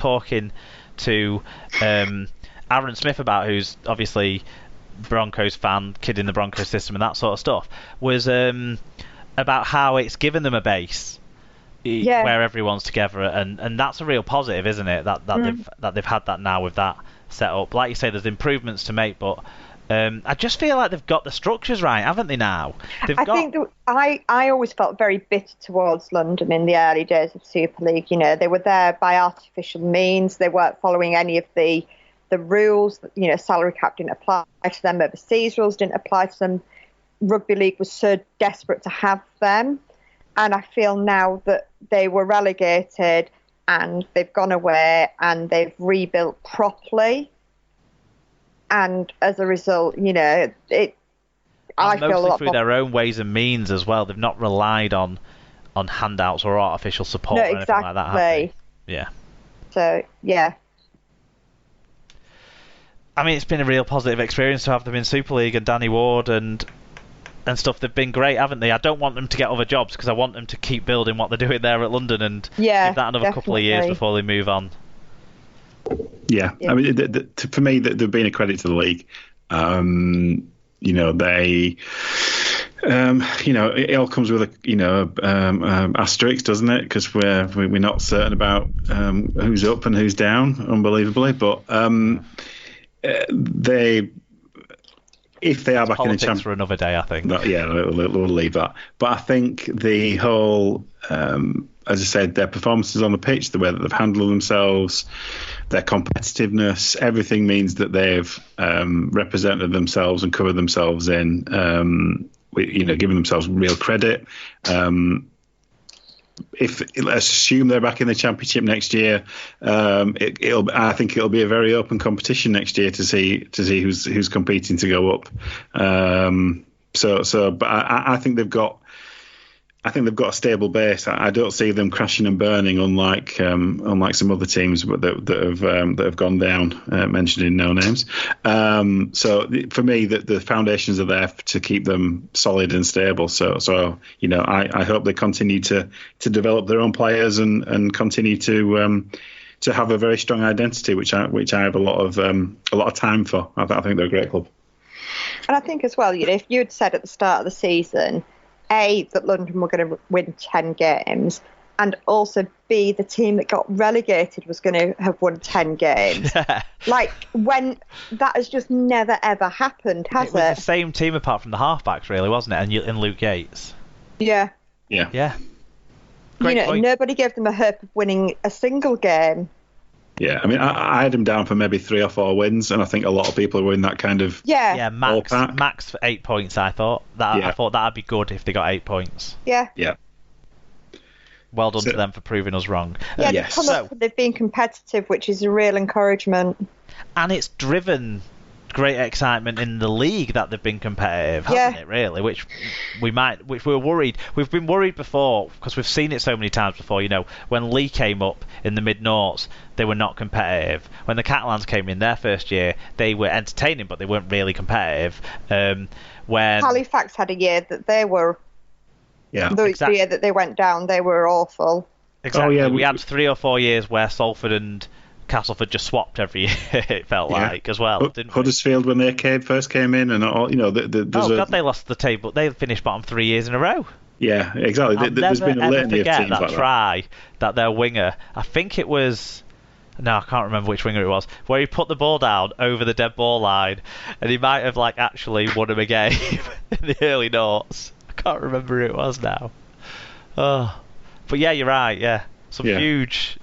talking to Aaron Smith about, who's obviously Broncos fan, kid in the Broncos system and that sort of stuff, was about how it's given them a base where everyone's together, and that's a real positive, isn't it? That they've had that now with that set up. Like you say, there's improvements to make, but I just feel like they've got the structures right, haven't they now? I always felt very bitter towards London in the early days of Super League. You know, they were there by artificial means. They weren't following any of the rules. You know, salary cap didn't apply to them. Overseas rules didn't apply to them. Rugby League was so desperate to have them. And I feel now that they were relegated and they've gone away and they've rebuilt properly. And as a result, you know, I feel a lot through their own ways and means as well. They've not relied on handouts or artificial support or anything like that, have they? Yeah. So, yeah. I mean, it's been a real positive experience to have them in Super League, and Danny Ward and stuff. They've been great, haven't they? I don't want them to get other jobs because I want them to keep building what they're doing there at London and give that another couple of years before they move on. Yeah. I mean, for me, they've been a credit to the league. You know, they, you know, it all comes with a, asterisk, doesn't it? Because we're not certain about who's up and who's down, unbelievably. But if they are back in the Championship for another day, I think. We'll leave that. But I think the whole, as I said, their performances on the pitch, the way that they've handled themselves, their competitiveness, everything means that they've represented themselves and covered themselves in, giving themselves real credit. If let's assume they're back in the Championship next year, I think it'll be a very open competition next year to see who's competing to go up. But I think they've got a stable base. I don't see them crashing and burning, unlike some other teams that have gone down, mentioning no names. So for me, the foundations are there to keep them solid and stable. So you know, I hope they continue to develop their own players and continue to have a very strong identity, which I have a lot of time for. I think they're a great club. And I think as well, you know, if you had said at the start of the season, A, that London were going to win 10 games, and also B, the team that got relegated was going to have won 10 games. Like, when that has just never, ever happened, has it? It was the same team apart from the halfbacks, really, wasn't it? And Luke Yates. Yeah. Yeah. Great point. Nobody gave them a hope of winning a single game. Yeah, I mean, I had them down for maybe 3 or 4 wins, and I think a lot of people were in that kind of max for 8 points. I thought that'd be good if they got 8 points. Yeah. Well done to them for proving us wrong. Yeah, yes. They've been competitive, which is a real encouragement. And it's driven great excitement in the league that they've been competitive, hasn't it? Really, which we were worried. We've been worried before because we've seen it so many times before. You know, when Lee came up in the mid-noughts, they were not competitive. When the Catalans came in their first year, they were entertaining, but they weren't really competitive. When Halifax had a year that they were, the year that they went down, they were awful. Exactly. We had 3 or 4 years where Salford and Castleford just swapped every year, it felt like, as well. Didn't Huddersfield, when they first came in, and all, you know, they lost the table. They finished bottom 3 years in a row. Yeah, exactly. There's been a litany of teams that like try that their winger, I think it was, no, I can't remember which winger it was, where he put the ball down over the dead ball line, and he might have actually won him a game in the early noughts. I can't remember who it was now. Oh, but yeah, you're right. Yeah, some huge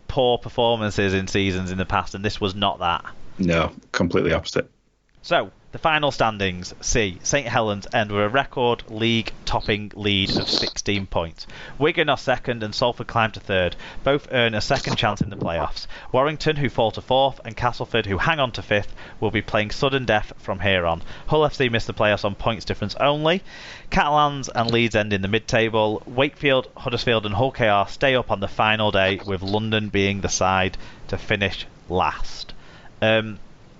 poor performances in seasons in the past, and this was not that. No, completely opposite. So, the final standings see St Helens end with a record league-topping lead of 16 points. Wigan are second and Salford climb to third. Both earn a second chance in the playoffs. Warrington, who fall to fourth, and Castleford, who hang on to fifth, will be playing sudden death from here on. Hull FC miss the playoffs on points difference only. Catalans and Leeds end in the mid-table. Wakefield, Huddersfield and Hull KR stay up on the final day, with London being the side to finish last.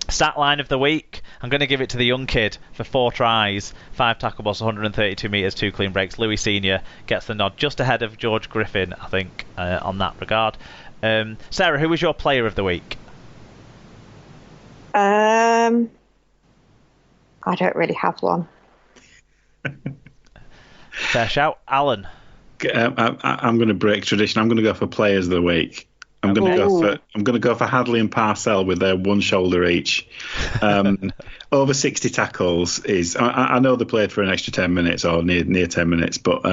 Stat line of the week, I'm going to give it to the young kid for 4 tries, 5 tackle balls, 132 metres, 2 clean breaks. Louis Senior gets the nod just ahead of George Griffin, I think, on that regard. Sarah, who was your player of the week? I don't really have one. Fair shout. Alan. I'm going to break tradition. I'm going to go for players of the week. I'm going to go for Hadley and Parcell with their one shoulder each. Over 60 tackles is. I know they played for an extra 10 minutes or near 10 minutes, but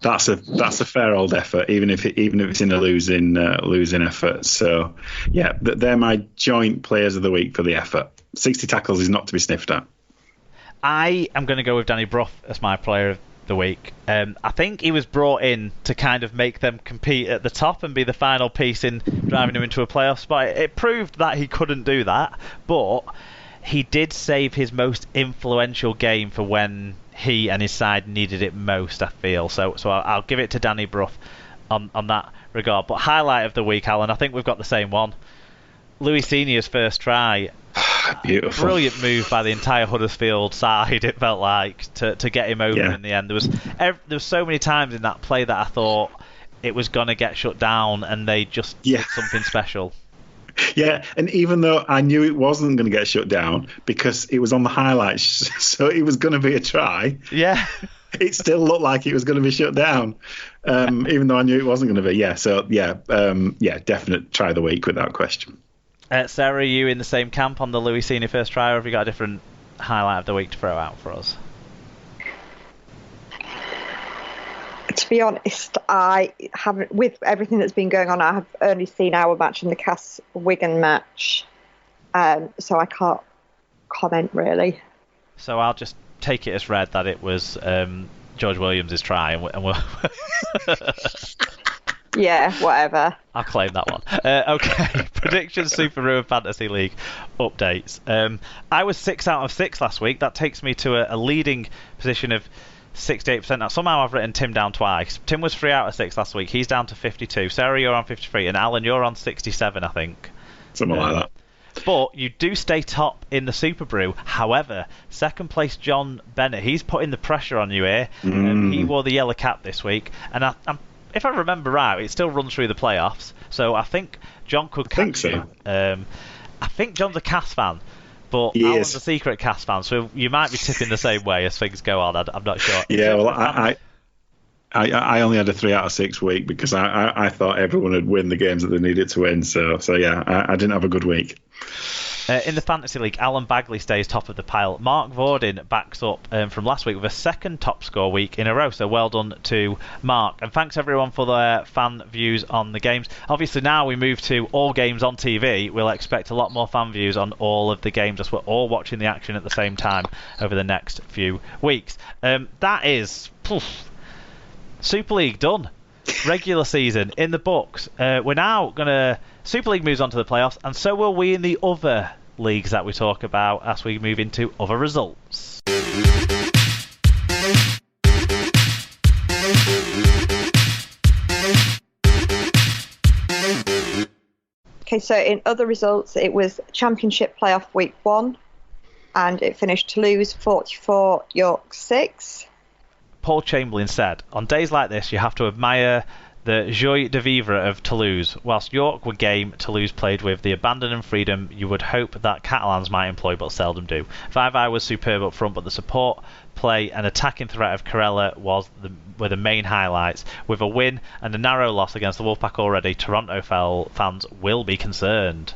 that's a fair old effort, even if it's in a losing effort. So yeah, they're my joint players of the week for the effort. 60 tackles is not to be sniffed at. I am going to go with Danny Brough as my player of the week. I think he was brought in to kind of make them compete at the top and be the final piece in driving them into a playoff spot. It proved that he couldn't do that, but he did save his most influential game for when he and his side needed it most, I feel. So I'll give it to Danny Brough on that regard. But highlight of the week, Alan, I think we've got the same one. Louis Senior's first try. Beautiful. Brilliant move by the entire Huddersfield side, it felt like, to get him over in the end. There was so many times in that play that I thought it was going to get shut down, and they just did something special. Yeah, and even though I knew it wasn't going to get shut down because it was on the highlights, so it was going to be a try. Yeah. It still looked like it was going to be shut down, even though I knew it wasn't going to be. Yeah, so definite try of the week without question. Sarah, are you in the same camp on the Louis Senior first try, or have you got a different highlight of the week to throw out for us? To be honest, I haven't, with everything that's been going on, I have only seen our match and the Cass Wigan match, so I can't comment really. So I'll just take it as read that it was George Williams' try, and we'll yeah, whatever. I'll claim that one. Okay, predictions Super Ruin Fantasy League updates. I was 6 out of 6 last week. That takes me to a leading position of 68%. Now, somehow I've written Tim down twice. Tim was 3 out of 6 last week. He's down to 52. Sarah, you're on 53. And Alan, you're on 67, I think. Something like that. But you do stay top in the Super Brew. However, second place John Bennett, he's putting the pressure on you here. He wore the yellow cap this week. And if I remember right, it still runs through the playoffs. So I think John could catch you. I think John's a Cass fan. But Alan's a secret Cass fan, so you might be tipping the same way as things go on. I'm not sure. Yeah, well, I only had a 3 out of 6 week because I thought everyone would win the games that they needed to win. So yeah, I didn't have a good week. In the Fantasy League, Alan Bagley stays top of the pile. Mark Vorden backs up from last week with a second top score week in a row. So well done to Mark. And thanks everyone for their fan views on the games. Obviously now we move to all games on TV. We'll expect a lot more fan views on all of the games as we're all watching the action at the same time over the next few weeks. That is Super League done. Regular season in the books. We're now going to... Super League moves on to the playoffs, and so will we in the other leagues that we talk about as we move into other results. Okay, so in other results, it was Championship Playoff Week 1, and it finished Toulouse 44, York 6. Paul Chamberlain said, on days like this, you have to admire the joie de vivre of Toulouse. Whilst York were game, Toulouse played with the abandon and freedom you would hope that Catalans might employ but seldom do. 5-Eye was superb up front, but the support, play and attacking threat of Corella were the main highlights. With a win and a narrow loss against the Wolfpack already, Toronto fans will be concerned.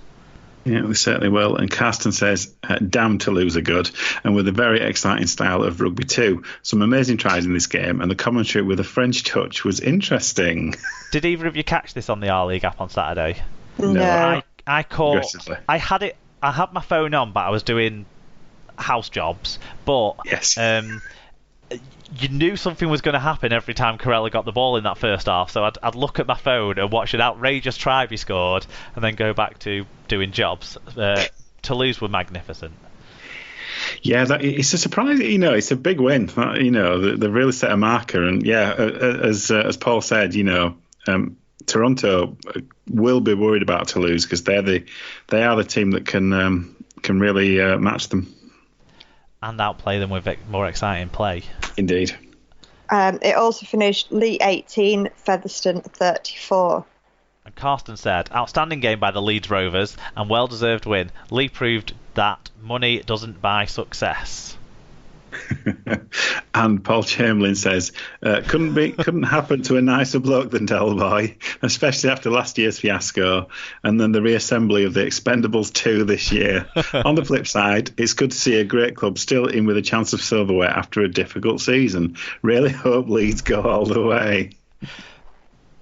Yeah, we certainly will. And Carsten says, damn Toulouse are good, and with a very exciting style of rugby too. Some amazing tries in this game, and the commentary with a French touch was interesting. Did either of you catch this on the R-League app on Saturday? No. I caught... I had my phone on, but I was doing house jobs. But yes. You knew something was going to happen every time Corella got the ball in that first half, so I'd look at my phone and watch an outrageous try be scored, and then go back to doing jobs. Toulouse were magnificent. Yeah, it's a surprise. It's a big win. They really set a marker, and as Paul said, Toronto will be worried about Toulouse because they are the team that can really match them. And outplay them with more exciting play. Indeed. It also finished Lee 18, Featherstone 34. And Carsten said, outstanding game by the Leeds Rovers and well-deserved win. Lee proved that money doesn't buy success. And Paul Chamberlain says, couldn't happen to a nicer bloke than Delboy, especially after last year's fiasco and then the reassembly of the Expendables 2 this year. On the flip side, it's good to see a great club still in with a chance of silverware after a difficult season. Really hope Leeds go all the way.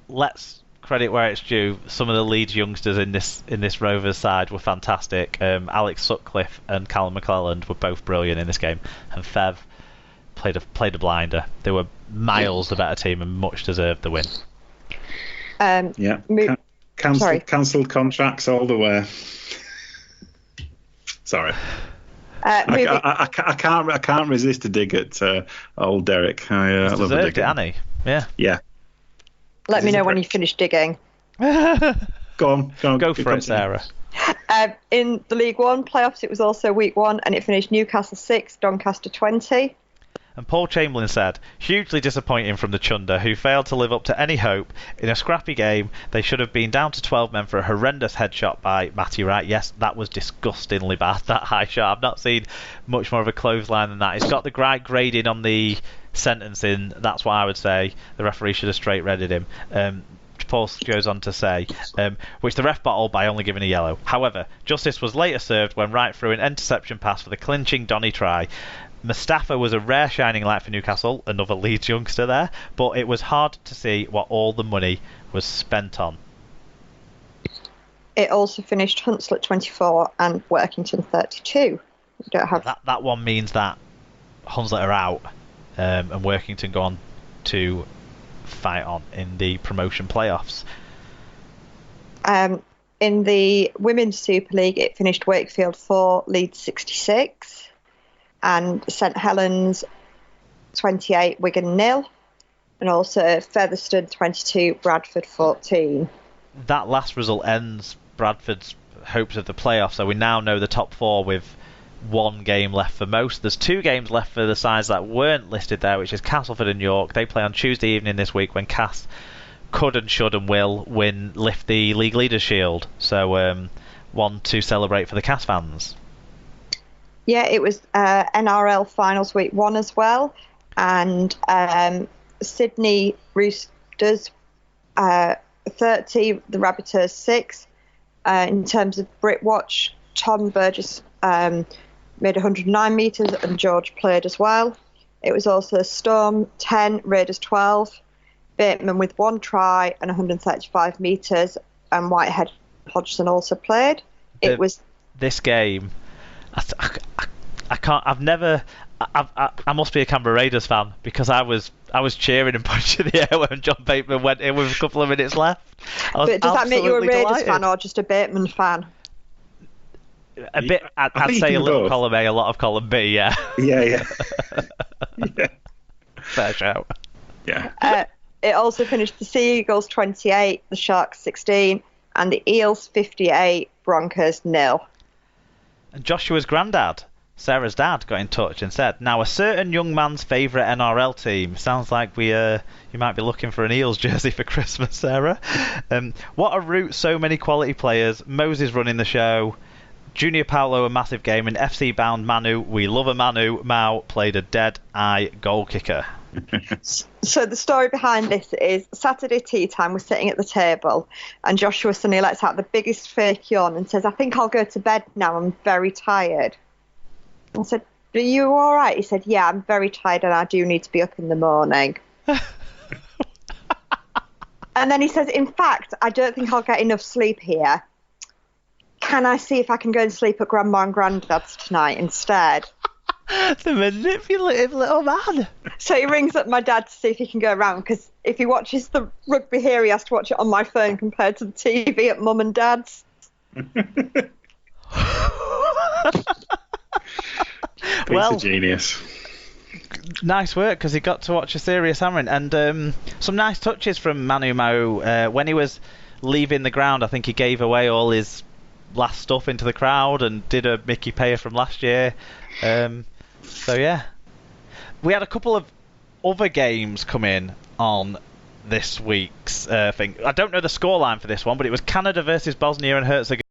Let's credit where it's due. Some of the Leeds youngsters in this Rovers side were fantastic. Alex Sutcliffe and Callum McClelland were both brilliant in this game, and Fev played a blinder. They were miles the better team and much deserved the win. Cancelled contracts all the way. Sorry. I can't resist a dig at old Derek. I love a dig. Annie. Yeah. Let me know when you finish digging. Go on. Go for it, Sarah. In the League One playoffs, it was also week 1, and it finished Newcastle 6, Doncaster 20. And Paul Chamberlain said, hugely disappointing from the Chunder, who failed to live up to any hope. In a scrappy game, they should have been down to 12 men for a horrendous headshot by Matty Wright. Yes, that was disgustingly bad, that high shot. I've not seen much more of a clothesline than that. It's got the right grading on the sentencing. That's what I would say. The referee should have straight redded him. Paul goes on to say, which the ref bottled by only giving a yellow. However, justice was later served when Wright threw an interception pass for the clinching Donny try. Mustafa was a rare shining light for Newcastle, another Leeds youngster there, but it was hard to see what all the money was spent on. It also finished Hunslet 24 and Workington 32. We don't have that one means that Hunslet are out, and Workington go on to fight on in the promotion playoffs. In the Women's Super League, it finished Wakefield 4, Leeds 66, and St Helens 28, Wigan 0, and also Featherstone 22, Bradford 14. That last result ends Bradford's hopes of the playoffs, so we now know the top 4 with one game left for most. There's 2 games left for the sides that weren't listed there, which is Castleford and York. They play on Tuesday evening this week when Cass could and should and will lift the League Leaders Shield. So one to celebrate for the Cass fans. Yeah, it was NRL Finals Week 1 as well, and Sydney Roosters 30, the Rabbitohs 6. In terms of Britwatch, Tom Burgess made 109 metres and George played as well. It was also Storm 10, Raiders 12, Bateman with 1 try and 135 metres, and Whitehead Hodgson also played. This game. I can't. I must be a Canberra Raiders fan because I was cheering and punching the air when John Bateman went in with a couple of minutes left. But does that make you a Raiders delighted. fan or just a Bateman fan? A bit. I'd say a little both. column A, a lot of column B. Yeah. Yeah. Fair shout. Yeah. It also finished the Sea Eagles 28, the Sharks 16, and the Eels 58, Broncos 0. And Joshua's granddad, Sarah's dad, got in touch and said, now a certain young man's favourite NRL team. Sounds like you might be looking for an Eels jersey for Christmas, Sarah. What a route, so many quality players. Moses running the show. Junior Paulo, a massive game. And FC bound Manu, we love a Manu. Mao played a dead-eye goal kicker. So the story behind this is Saturday tea time, we're sitting at the table and Joshua suddenly lets out the biggest fake yawn and says, I think I'll go to bed now, I'm very tired. I said, are you all right? He said, yeah, I'm very tired and I do need to be up in the morning. And then he says, in fact, I don't think I'll get enough sleep here. Can I see if I can go and sleep at Grandma and Granddad's tonight instead? The manipulative little man. So he rings up my dad to see if he can go around, because if he watches the rugby here, he has to watch it on my phone compared to the TV at Mum and Dad's. Well, he's a genius. Nice work, because he got to watch a serious hammering. And some nice touches from Manu Mao. When he was leaving the ground, I think he gave away all his last stuff into the crowd and did a Mickey Payer from last year. So yeah, we had a couple of other games come in on this week's thing. I don't know the scoreline for this one, but it was Canada versus Bosnia and Herzegovina.